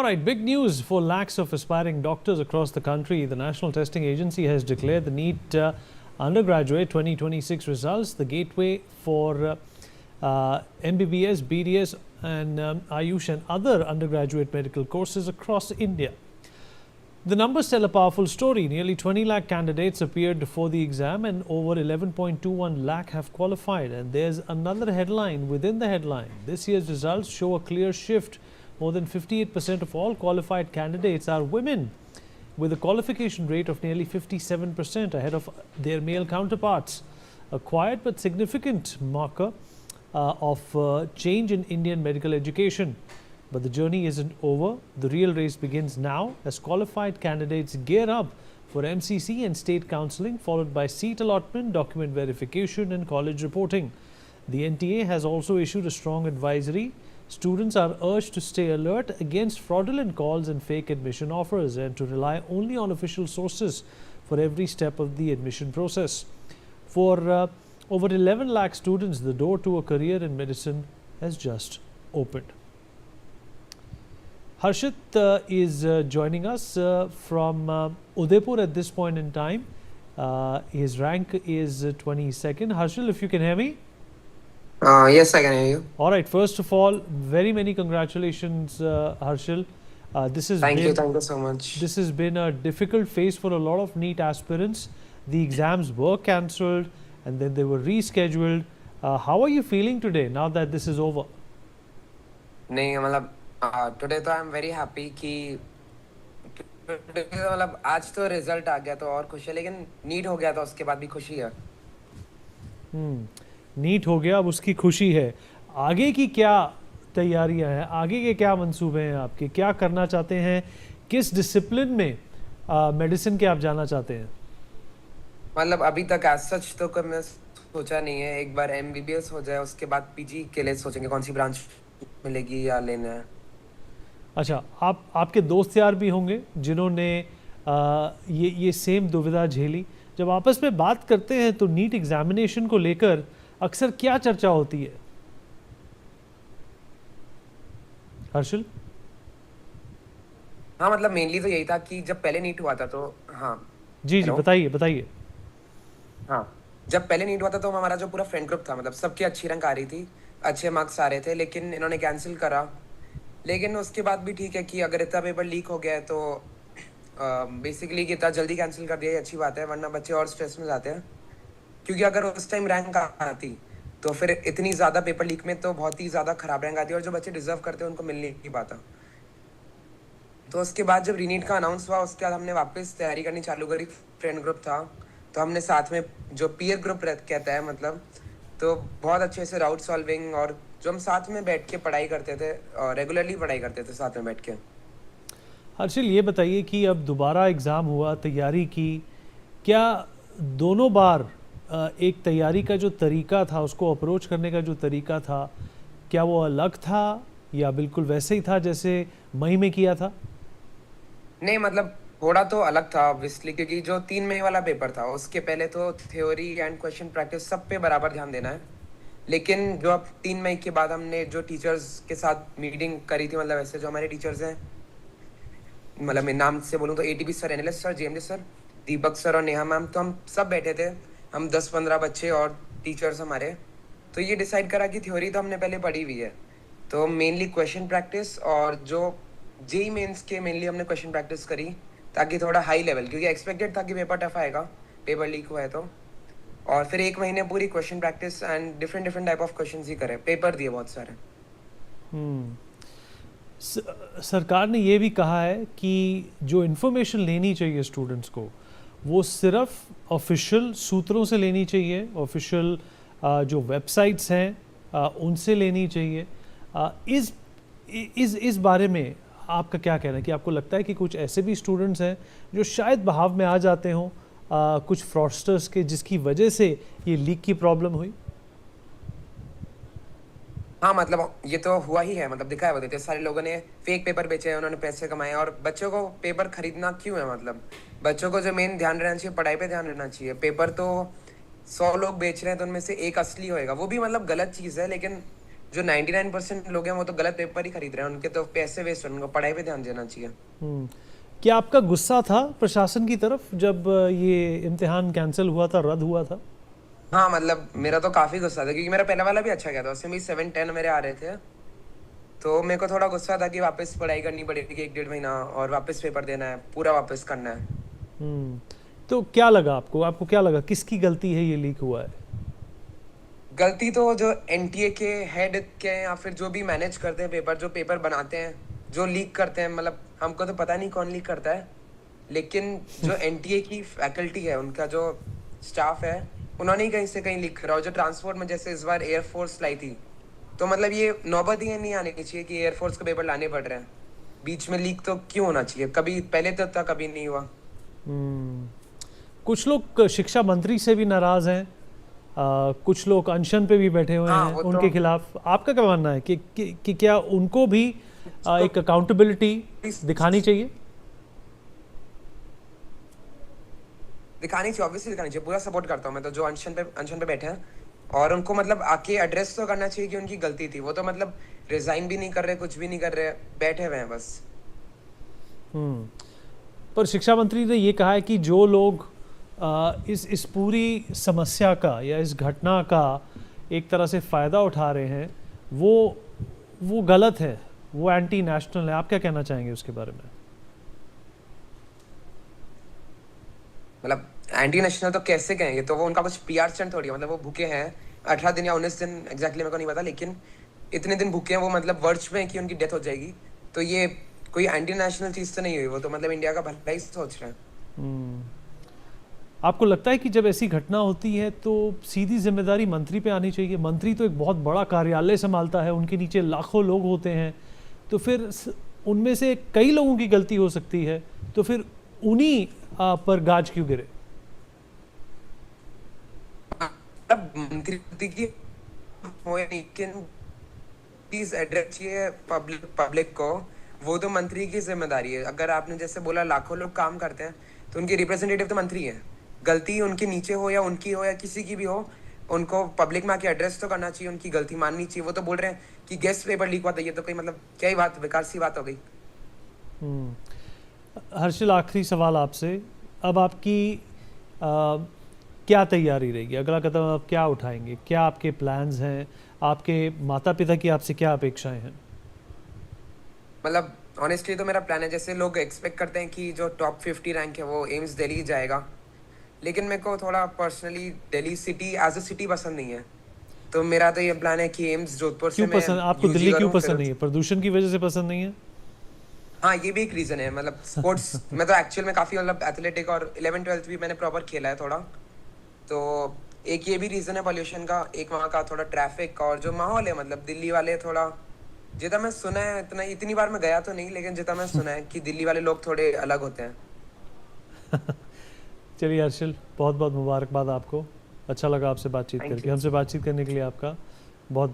All right, big news for lakhs of aspiring doctors across the country. The National Testing Agency has declared the NEET undergraduate 2026 results the gateway for MBBS, BDS and Ayush and other undergraduate medical courses across India. The numbers tell a powerful story. Nearly 20 lakh candidates appeared for the exam and over 11.21 lakh have qualified. And there's another headline within the headline. This year's results show a clear shift. More than 58% of all qualified candidates are women, with a qualification rate of nearly 57% ahead of their male counterparts. A quiet but significant marker of change in Indian medical education. But the journey isn't over. The real race begins now as qualified candidates gear up for MCC and state counselling, followed by seat allotment, document verification and college reporting. The NTA has also issued a strong advisory. Students are urged to stay alert against fraudulent calls and fake admission offers and to rely only on official sources for every step of the admission process. For over 11 lakh students, the door to a career in medicine has just opened. Harshit is joining us from Udaipur at this point in time. His rank is 22nd. Harshil, if you can hear me? Yes, I can hear you. All right. First of all, very many congratulations, Harshil. Thank you so much. This has been a difficult phase for a lot of NEET aspirants. The exams were cancelled and then they were rescheduled. How are you feeling today now that this is over? नहीं मतलब today तो I'm very happy कि मतलब आज तो result आ गया तो और खुशी है, लेकिन नीट हो गया तो उसके बाद भी खुशी है. नीट हो गया, अब उसकी खुशी है. आगे की क्या तैयारियां हैं, आगे के क्या मंसूबे हैं आपके, क्या करना चाहते हैं, किस डिसिप्लिन में मेडिसिन के आप जाना चाहते हैं? मतलब अभी तक एज सच तो कोई मैं सोचा नहीं है. एक बार MBBS हो जाए उसके बाद PG के लिए सोचेंगे कौन सी ब्रांच मिलेगी या लेना है. अच्छा, आपके दोस्त यार भी होंगे जिन्होंने ये सेम दुविधा झेली. जब आपस में बात करते हैं तो नीट एग्जामिनेशन को लेकर अक्सर क्या चर्चा होती है? हर्षल? हाँ मतलब मेनली तो यही था कि जब पहले नीट हुआ था तो जी बताइए. हाँ, जब पहले नीट हुआ था तो हमारा जो पूरा फ्रेंड ग्रुप था, मतलब सबकी अच्छी रैंक आ रही थी, अच्छे मार्क्स आ रहे थे, लेकिन इन्होंने कैंसिल करा. लेकिन उसके बाद भी ठीक है कि अगर इतना पेपर लीक हो गया है तो बेसिकली कि इतना जल्दी कैंसिल कर दिया ये अच्छी बात है, वरना बच्चे और स्ट्रेस में जाते हैं. क्योंकि अगर उस टाइम रैंक आती तो फिर इतनी ज़्यादा पेपर लीक में तो बहुत ही ज़्यादा खराब रैंक आती है और जो बच्चे डिजर्व करते हैं उनको मिल नहीं पाता. तो उसके बाद जब रीनीट का अनाउंस हुआ उसके बाद हमने वापस तैयारी करनी चालू करी. फ्रेंड ग्रुप था तो हमने साथ में जो पीयर ग्रुप कहता है मतलब, तो बहुत अच्छे से राउट सॉल्विंग और जो हम साथ में बैठ के पढ़ाई करते थे, रेगुलरली पढ़ाई करते थे साथ में बैठ के. हर्षल, ये बताइए कि अब दोबारा एग्ज़ाम हुआ, तैयारी की, क्या दोनों बार एक तैयारी का जो तरीका था, उसको अप्रोच करने का जो तरीका था, क्या वो अलग था या बिल्कुल वैसे ही था जैसे मई में किया था? नहीं मतलब थोड़ा तो अलग था ऑब्वियसली, क्योंकि जो 3 मई वाला पेपर था उसके पहले तो थ्योरी एंड क्वेश्चन प्रैक्टिस सब पे बराबर ध्यान देना है. लेकिन जो अब 3 मई के बाद हमने जो टीचर्स के साथ मीटिंग करी थी, मतलब ऐसे जो हमारे टीचर्स हैं, मतलब मैं नाम से बोलूँ तो ATP sir, NLS sir, JMD sir, Deepak sir और नेहा मैम, तो हम सब बैठे थे, हम 10-15 बच्चे और टीचर्स हमारे. तो ये डिसाइड करा कि थ्योरी तो हमने पहले पढ़ी हुई है, तो मेनली क्वेश्चन प्रैक्टिस और जो JEE मेंस के मेनली हमने क्वेश्चन प्रैक्टिस करी ताकि थोड़ा हाई लेवल, क्योंकि एक्सपेक्टेड था कि पेपर टफ आएगा, पेपर लीक हुआ है तो. और फिर 1 महीने पूरी question practice and different type of questions ही करे, पेपर दिए बहुत सारे. सरकार ने ये भी कहा है कि जो इन्फॉर्मेशन लेनी चाहिए स्टूडेंट्स को वो सिर्फ ऑफिशियल सूत्रों से लेनी चाहिए, ऑफिशियल जो वेबसाइट्स हैं उनसे लेनी चाहिए. इस बारे में आपका क्या कहना है कि आपको लगता है कि कुछ ऐसे भी स्टूडेंट्स हैं जो शायद बहाव में आ जाते हों कुछ फ्रॉडस्टर्स के, जिसकी वजह से ये लीक की प्रॉब्लम हुई? हाँ मतलब ये तो हुआ ही है, मतलब दिखाया हुआ थे, सारे लोगों ने फेक पेपर बेचे हैं, उन्होंने पैसे कमाए. और बच्चों को पेपर खरीदना क्यों है? मतलब बच्चों को जो मेन ध्यान रहना चाहिए पढ़ाई पे ध्यान रहना चाहिए. पेपर तो 100 लोग बेच रहे हैं तो उनमें से एक असली होएगा, वो भी मतलब गलत चीज़ है, लेकिन जो 99% लोग हैं वो तो गलत पेपर ही खरीद रहे हैं, उनके तो पैसे वेस्ट हैं, उनको पढ़ाई पे ध्यान देना चाहिए। हम्म, क्या आपका गुस्सा था प्रशासन की तरफ जब ये इम्तिहान कैंसिल हुआ था, रद्द हुआ था? हाँ मतलब मेरा तो काफी गुस्सा था, क्योंकि मेरा पहला वाला भी अच्छा गया था, उसमें भी 7-10 मेरे आ रहे थे। तो मेरे को थोड़ा गुस्सा था कि वापस पढ़ाई करनी पड़ेगी 1-1.5 महीना, और वापस पेपर देना है, पूरा वापस करना है। हम्म, तो क्या लगा आपको, क्या लगा किसकी गलती है ये लीक हुआ है? गलती तो जो एनटीए के हेड के हैं, या फिर जो भी मैनेज करते हैं पेपर, जो पेपर बनाते हैं, जो लीक करते हैं, मतलब हमको तो पता नहीं कौन लीक करता है, लेकिन जो एनटीए की फैकल्टी है, उनका जो स्टाफ है, उन्होंने ही कहीं से कहीं लीक करा। और जो ट्रांसपोर्ट में जैसे इस बार एयरफोर्स लाई थी, तो मतलब ये नौबत ही नहीं आनी चाहिए कि एयरफोर्स के पेपर लाने पड़ रहे हैं। बीच में लीक तो क्यों होना चाहिए, कभी पहले तो था, कभी नहीं हुआ। हम्म, कुछ लोग शिक्षा मंत्री से भी नाराज हैं, कुछ लोग अनशन पे भी बैठे हुए हाँ हैं वो तो उनके खिलाफ। आपका क्या मानना है कि क्या उनको भी एक अकाउंटेबिलिटी दिखानी चाहिए? दिखानी चाहिए, ऑब्वियसली दिखानी चाहिए, पूरा सपोर्ट करता हूँ मैं तो, जो अनशन पे बैठे हैं। और उनको मतलब आके एड्रेस तो करना चाहिए कि उनकी गलती थी। वो तो मतलब रिजाइन भी नहीं कर रहे, कुछ भी नहीं कर रहे, बैठे हुए हैं बस। हम्म, पर शिक्षा मंत्री ने ये कहा है कि जो लोग इस पूरी समस्या का या इस घटना का एक तरह से फ़ायदा उठा रहे हैं, वो वो गलत है, वो एंटी नेशनल है। आप क्या कहना चाहेंगे उसके बारे में? मतलब एंटी नेशनल तो कैसे कहेंगे, तो वो उनका कुछ पीआर स्टंट थोड़ी है। मतलब वो भूखे हैं 18 दिन या 19 दिन, एग्जैक्टली मेरे को नहीं पता, लेकिन इतने दिन भूखे हैं वो, मतलब वर्ड्स में कि उनकी डेथ हो जाएगी। तो ये कोई एंटी नेशनल चीज तो नहीं हुई, वो तो मतलब इंडिया का भला ही सोच रहे हैं। हम्म, आपको लगता है कि जब ऐसी घटना होती है तो सीधी जिम्मेदारी मंत्री पे आनी चाहिए? मंत्री तो एक बहुत बड़ा कार्यालय संभालता है, उनके नीचे लाखों लोग होते हैं, तो फिर उनमें से कई लोगों की गलती हो सकती है, तो फिर उन्हीं पर गाज क्यों गिरे? मतलब मंत्री की हो या नहीं, लेकिन प्लीज एड्रेस चाहिए पब्लिक को। वो तो मंत्री की जिम्मेदारी है। अगर आपने जैसे बोला लाखों लोग काम करते हैं, तो उनके रिप्रेजेंटेटिव तो मंत्री है। गलती उनके नीचे हो या उनकी हो या किसी की भी हो, उनको पब्लिक में आके एड्रेस तो करना चाहिए, उनकी गलती माननी चाहिए। वो तो बोल रहे हैं कि गेस्ट पेपर लीक हुआ था, ये तो कोई मतलब क्या ही बात, बेकार सी बात हो गई। हम्म, हर्षिल, आखिरी सवाल आपसे। अब आपकी क्या तैयारी रहेगी? अगला कदम आप क्या उठाएंगे? क्या आपके प्लान्स हैं? आपके माता पिता की आपसे क्या अपेक्षाएं हैं? मतलब ऑनेस्टली तो मेरा प्लान है, जैसे लोग एक्सपेक्ट करते हैं कि जो टॉप 50 रैंक है वो एम्स दिल्ली जाएगा, लेकिन मेरे को थोड़ा personally Delhi city as a city पसंद नहीं है। तो मेरा तो ये प्लान है कि एम्स जोधपुर से क्यों मैं पसंद, आपको यूजी दिल्ली क्यों करूँ फिर। पसंद नहीं है? प्रदूषण की वजह से पसंद नहीं है? हाँ ये भी एक रीजन है। मतलब स्पोर्ट्स मैं तो एक्चुअल में काफी मतलब एथलेटिक, और 11th-12th भी मैंने प्रॉपर खेला है थोड़ा। तो एक ये भी रीजन है पॉल्यूशन का, एक वहाँ का थोड़ा ट्रैफिक का, और जो माहौल है, मतलब दिल्ली वाले थोड़ा, जितना मैं सुना है, इतनी बार मैं गया तो नहीं, लेकिन जितना मैं सुना है कि दिल्ली वाले लोग थोड़े अलग होते हैं। चलिए हर्षिल, बहुत बहुत मुबारकबाद आपको। अच्छा लगा आपसे बातचीत थैंक करके। यू। हमसे बातचीत करने के लिए आपका बहुत बहुत